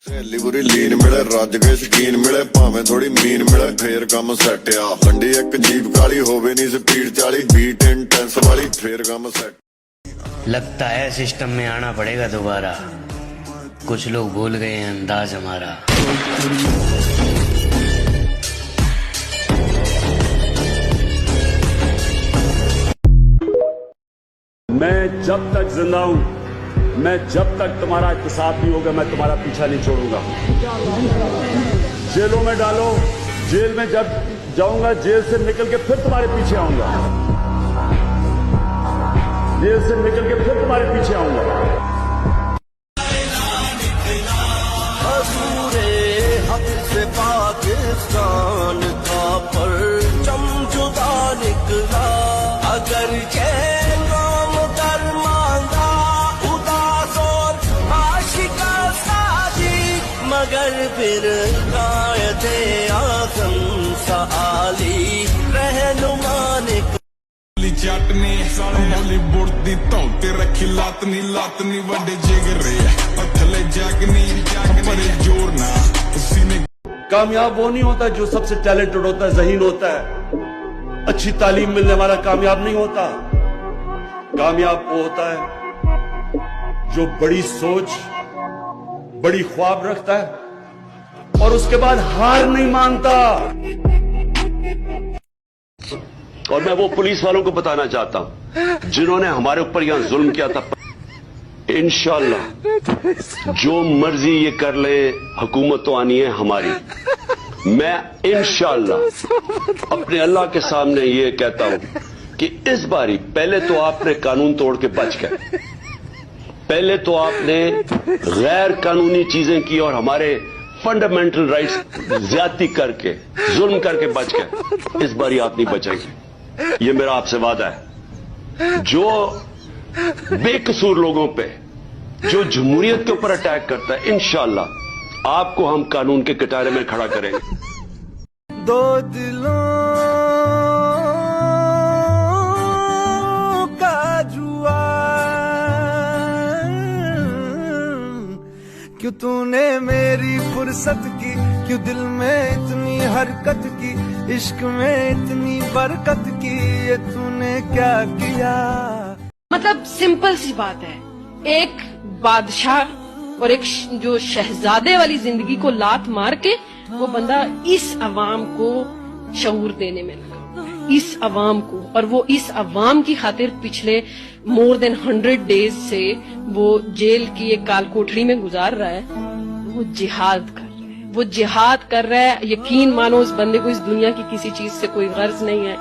ਸਹੇਲੀ ਬੁਰੀ ਲੀਨ ਮਿਲੇ ਰੱਜ ਕੇ ਸ਼ਕੀਨ ਮਿਲੇ ਭਾਵੇਂ ਥੋੜੀ ਮੀਨ ਮਿਲੇ ਫੇਰ ਕੰਮ ਸੈੱਟ ਆ ਗੰਡੀ ਇੱਕ ਜੀਪ ਕਾਲੀ ਹੋਵੇ ਨਹੀਂ ਸਪੀਡ 40 ਬੀਟ ਇੰਟੈਂਸ ਵਾਲੀ ਫੇਰ ਕੰਮ ਸੈੱਟ लगता है सिस्टम में आना पड़ेगा दोबारा। कुछ लोग भूल गए हैं अंदाज हमारा। मैं जब तक जिंदा हूं, मैं जब तक तुम्हारा इत्तेसाफ नहीं होगा, मैं तुम्हारा पीछा नहीं छोड़ूंगा। जेलों में डालो, जेल में जब जाऊंगा, जेल से निकल के फिर तुम्हारे पीछे आऊंगा। जेल से निकल के फिर तुम्हारे पीछे आऊंगा। अधूरे हक से पाकिस्तान का परचम जुदा निकला। अगर चैन गम कर मांगा उदास और आशिका साजी, मगर फिर कायदे आज़म सआली रहनुमा निकला। चटनी बॉलीवुड दी धौते रखी लत नी वड्डे जिगरे थले जगनी पर जोर ना सीने। कामयाब वो नहीं होता जो सबसे टैलेंटेड होता है, ज़हीन होता है। अच्छी तालीम मिलने वाला कामयाब नहीं होता। कामयाब वो होता है जो बड़ी सोच, बड़ी ख्वाब रखता है और उसके बाद हार नहीं मानता। और मैं वो पुलिस वालों को बताना चाहता हूं जिन्होंने हमारे ऊपर यहां जुल्म किया था, इंशाल्लाह जो मर्जी ये कर ले, हुकूमत तो आनी है हमारी। मैं इंशाल्लाह अपने अल्लाह के सामने ये कहता हूं कि इस बारी पहले तो आपने कानून तोड़ के बच गए, पहले तो आपने गैर कानूनी चीजें की और हमारे फंडामेंटल राइट्स ज्यादती करके, जुल्म करके बच गए। इस बारी आप नहीं बचेंगे, ये मेरा आपसे वादा है। जो बेकसूर लोगों पे, जो जमहूरियत के ऊपर अटैक करता है, इंशाल्लाह आपको हम कानून के कटारे में खड़ा करेंगे। दो दिलों का जुआ, क्यों तूने मेरी फुर्सत की, क्यों दिल में इतनी हरकत की, इश्क में इतनी बरकत की, ये तूने क्या किया। मतलब सिंपल सी बात है, एक बादशाह और एक जो शहजादे वाली जिंदगी को लात मार के वो बंदा इस अवाम को शऊर देने में लगा, इस अवाम को। और वो इस अवाम की खातिर पिछले मोर देन 100 डेज से वो जेल की एक काल कोठरी में गुजार रहा है। वो जिहाद कर रहा है, वो जिहाद कर रहा है। यकीन मानो उस बंदे को इस दुनिया की किसी चीज से कोई गर्ज नहीं है।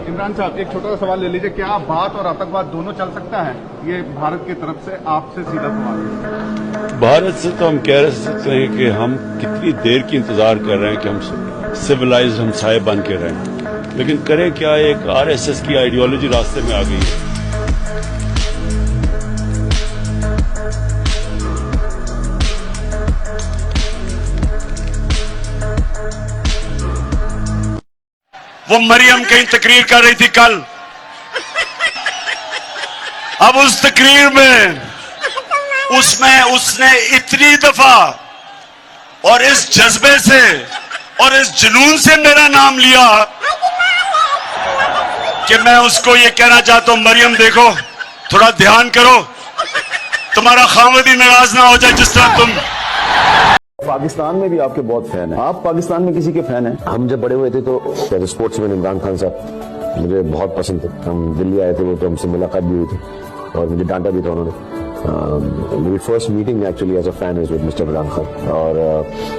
इमरान साहब, एक छोटा सा सवाल ले लीजिए, क्या बात और आतंकवाद दोनों चल सकता है? ये भारत की तरफ से आपसे सीधा सवाल है। भारत से तो हम कह सकते हैं कि हम कितनी देर की इंतजार कर रहे हैं कि हम सिविलाइज्ड हमसाये बन के रहें, लेकिन करें क्या, एक आरएसएस की आइडियोलॉजी रास्ते में आ गई है। वो मरियम कहीं तकरीर कर रही थी कल, अब उस तकरीर में उसने इतनी दफा और इस जज्बे से और इस जुनून से मेरा नाम लिया कि मैं उसको ये कहना चाहता हूं, मरियम देखो, थोड़ा ध्यान करो, तुम्हारा खामद ही नाराज ना हो जाए जिस तरह तुम। पाकिस्तान में भी आपके बहुत फैन हैं। आप पाकिस्तान में किसी के फैन हैं? हम जब बड़े हुए थे तो स्पोर्ट्समैन इमरान खान साहब मुझे बहुत पसंद थे। हम दिल्ली आए थे, वो तो हमसे मुलाकात भी हुई थी और मुझे डांटा भी था उन्होंने। मेरी first meeting actually as a fan is with mister Imran Khan. और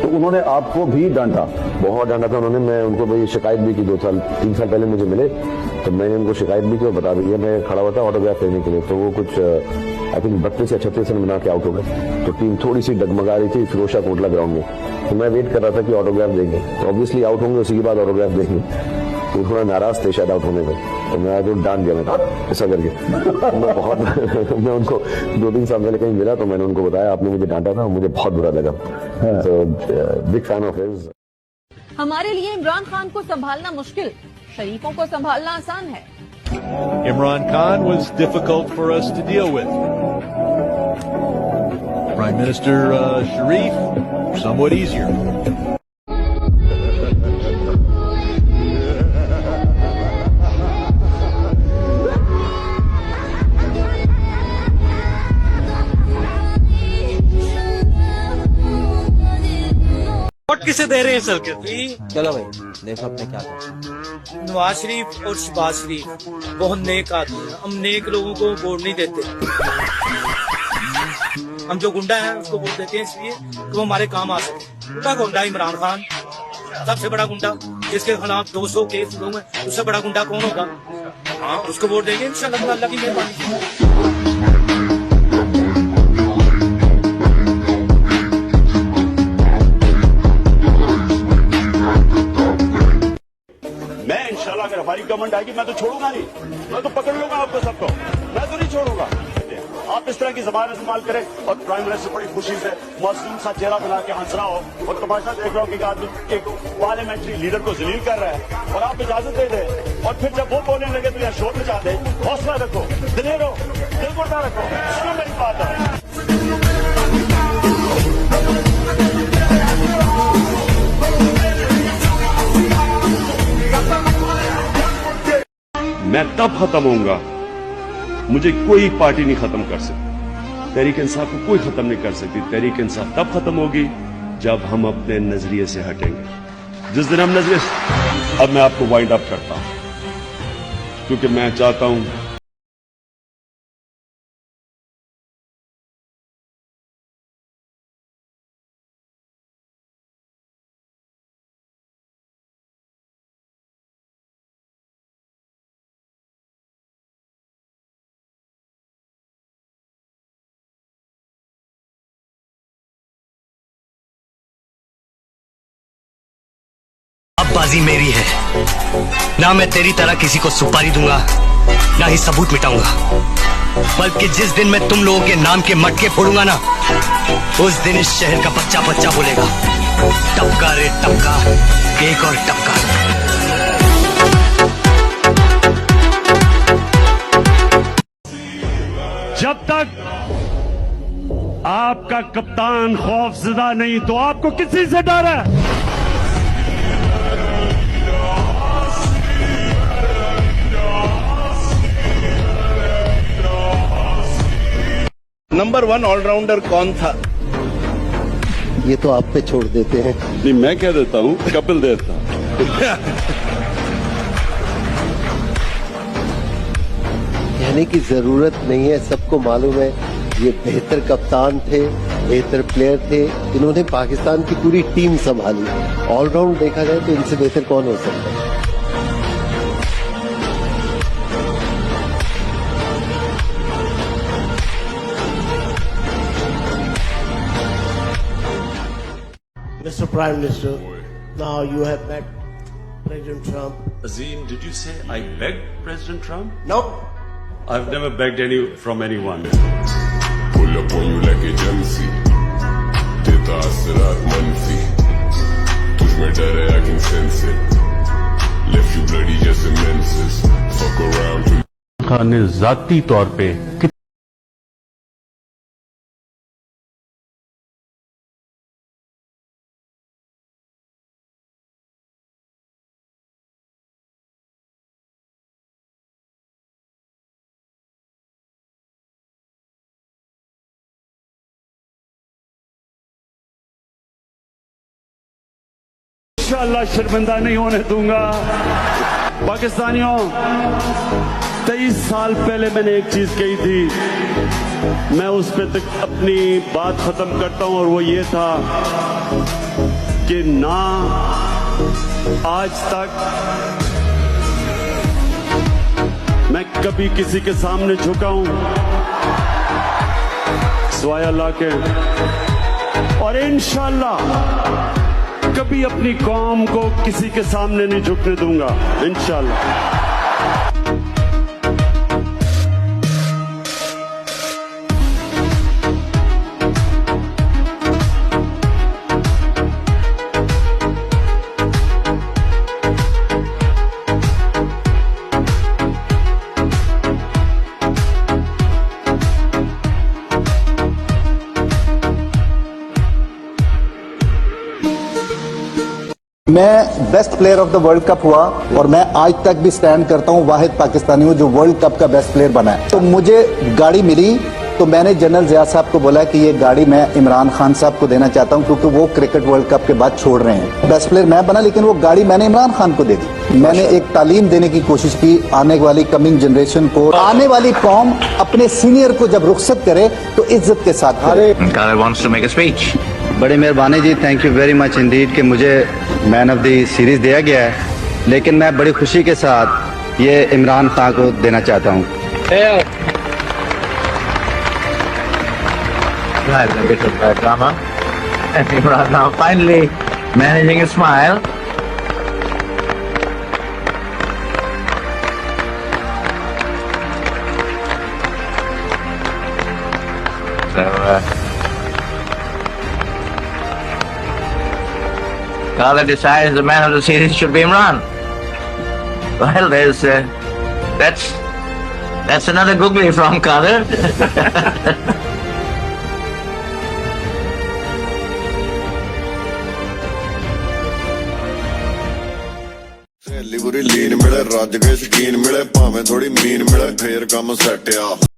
तो उन्होंने आपको भी डांटा, बहुत डांटा था उन्होंने। मैं उनको भाई शिकायत भी की, 3 साल पहले मुझे मिले तो मैंने उनको शिकायत भी की और बता दी। मैं खड़ा हुआ था ऑटोग्राफ लेने के लिए, तो वो कुछ आई थिंक 32 या 36 रन बना के आउट हो गए। तो टीम थोड़ी सी डगमगा रही थी फिरोजशाह कोटला ग्राउंड में। तो मैं वेट कर रहा था कि ऑटोग्राफ देंगे, तो ऑब्वियसली आउट होंगे, उसी के बाद ऑटोग्राफ देंगे। तो थोड़ा नाराज थे शायद आउट होने में, तो मैं तो डांट दिया, मैं ऐसा करके मैं बहुत मैं उनको 2-3 साल पहले कहीं मिला तो मैंने उनको बताया आपने मुझे डांटा था, मुझे बहुत बुरा लगा। तो बिग फैन ऑफ हिज। हमारे लिए इमरान खान को संभालना मुश्किल, शरीफों को संभालना आसान है। Imran Khan was difficult for us to deal with. Prime Minister Sharif, somewhat easier. Vote किसे दे रहे हैं सर के? चलो भाई देखो अपने क्या करते। नवाज शरीफ और शहबाज शरीफ बहुत नेक आदमी है, हम नेक लोगों को वोट नहीं देते। हम जो गुंडा है उसको वोट देते हैं इसलिए कि वो हमारे काम आ सके। गुंडा गुंडा इमरान खान सबसे बड़ा गुंडा, जिसके खिलाफ 200 केस हुए हैं, उससे बड़ा गुंडा कौन होगा? हाँ, उसको वोट देंगे इंशाल्लाह, अल्लाह की मेहरबानी। अगर हमारी गवर्नमेंट आएगी मैं तो छोड़ूंगा नहीं, मैं तो पकड़ लूंगा आपको सबको, मैं तो नहीं छोड़ूंगा। आप इस तरह की जबान इस्तेमाल करें और प्राइम मिनिस्टर बड़ी खुशी से मासूम सा चेहरा बना के हंस रहा हो और तमाशा देख रहा हो कि आदमी एक पार्लियामेंट्री लीडर को जलील कर रहा है और आप इजाजत दे दें, और फिर जब वो बोलने लगे तो यहाँ शोर मचा दे। हौसला रखो, दिलेर हो, दिल गुर्दा रखो, सुनो मेरी बात है। मैं तब खत्म होऊंगा, मुझे कोई पार्टी नहीं खत्म कर सकती, तहरीक इंसाफ को कोई खत्म नहीं कर सकती। तहरीक इंसाफ तब खत्म होगी जब हम अपने नजरिए से हटेंगे। जिस दिन हम नजरिए, अब मैं आपको वाइंड अप करता हूं क्योंकि मैं चाहता हूं बाजी मेरी है, ना मैं तेरी तरह किसी को सुपारी दूंगा, ना ही सबूत मिटाऊंगा, बल्कि जिस दिन मैं तुम लोगों के नाम के मटके फोड़ूंगा ना, उस दिन इस शहर का बच्चा बच्चा बोलेगा, टपका रे टपका, एक और टपका। जब तक आपका कप्तान खौफजदा नहीं तो आपको किसी से डर है? नंबर 1 ऑलराउंडर कौन था? ये तो आप पे छोड़ देते हैं। नहीं, मैं क्या देता हूं, कपिल देता। कहने की जरूरत नहीं है, सबको मालूम है ये बेहतर कप्तान थे, बेहतर प्लेयर थे, इन्होंने पाकिस्तान की पूरी टीम संभाली। ऑलराउंड देखा जाए तो इनसे बेहतर कौन हो सकता है? Mr. Prime Minister, now you have met President Trump. Azim, did you say I begged President Trump? No. I've never begged from anyone. Pull up on you like agency. देता असरात मनफी, तुझ में डर है I can sense it. Left you bloody just immenses. Fuck around. Khan ने जाती तौर पे इंशाअल्लाह शर्मिंदा नहीं होने दूंगा। पाकिस्तानियों, 23 साल पहले मैंने एक चीज कही थी, मैं उस पे तक अपनी बात खत्म करता हूं, और वो ये था कि ना आज तक मैं कभी किसी के सामने झुका हूं, सिवाय अल्लाह के, और इंशाल्लाह कभी अपनी कौम को किसी के सामने नहीं झुकने दूंगा, इंशाल्लाह। मैं best player of the world cup हुआ और मैं आज तक भी स्टैंड करता हूं, वाहिद पाकिस्तानी हूं जो वर्ल्ड कप का बेस्ट प्लेयर बना है। तो मुझे गाड़ी मिली तो मैंने जनरल जिया साहब को बोला कि ये गाड़ी मैं इमरान खान साहब को देना चाहता हूं क्योंकि वो क्रिकेट वर्ल्ड कप के बाद छोड़ रहे हैं। बेस्ट प्लेयर मैं बना लेकिन वो गाड़ी मैंने इमरान खान को दे दी। मैंने एक तालीम देने की कोशिश की आने वाली कमिंग जनरेशन को, आने वाली कौम अपने सीनियर को जब रुखसत करे तो इज्जत के साथ करे। बड़ी मेहरबानी जी, thank you very much indeed कि मुझे मैन ऑफ द सीरीज दिया गया है, लेकिन मैं बड़ी खुशी के साथ ये इमरान खान को देना चाहता हूँ। Imran now finally managing a smile. So, Khalid decides the man of the series should be Imran. Well, there's that's another googly from Khalid. ਸਹੇਲੀ ਬੁਰੀ ਲੀਨ ਮਿਲੇ, ਰੱਜ ਕੇ ਸ਼ਕੀਨ ਮਿਲੇ, ਭਾਵੇਂ ਥੋੜੀ ਮੀਨ ਮਿਲੇ, ਫੇਰ ਕੰਮ ਸੈੱਟ ਆ।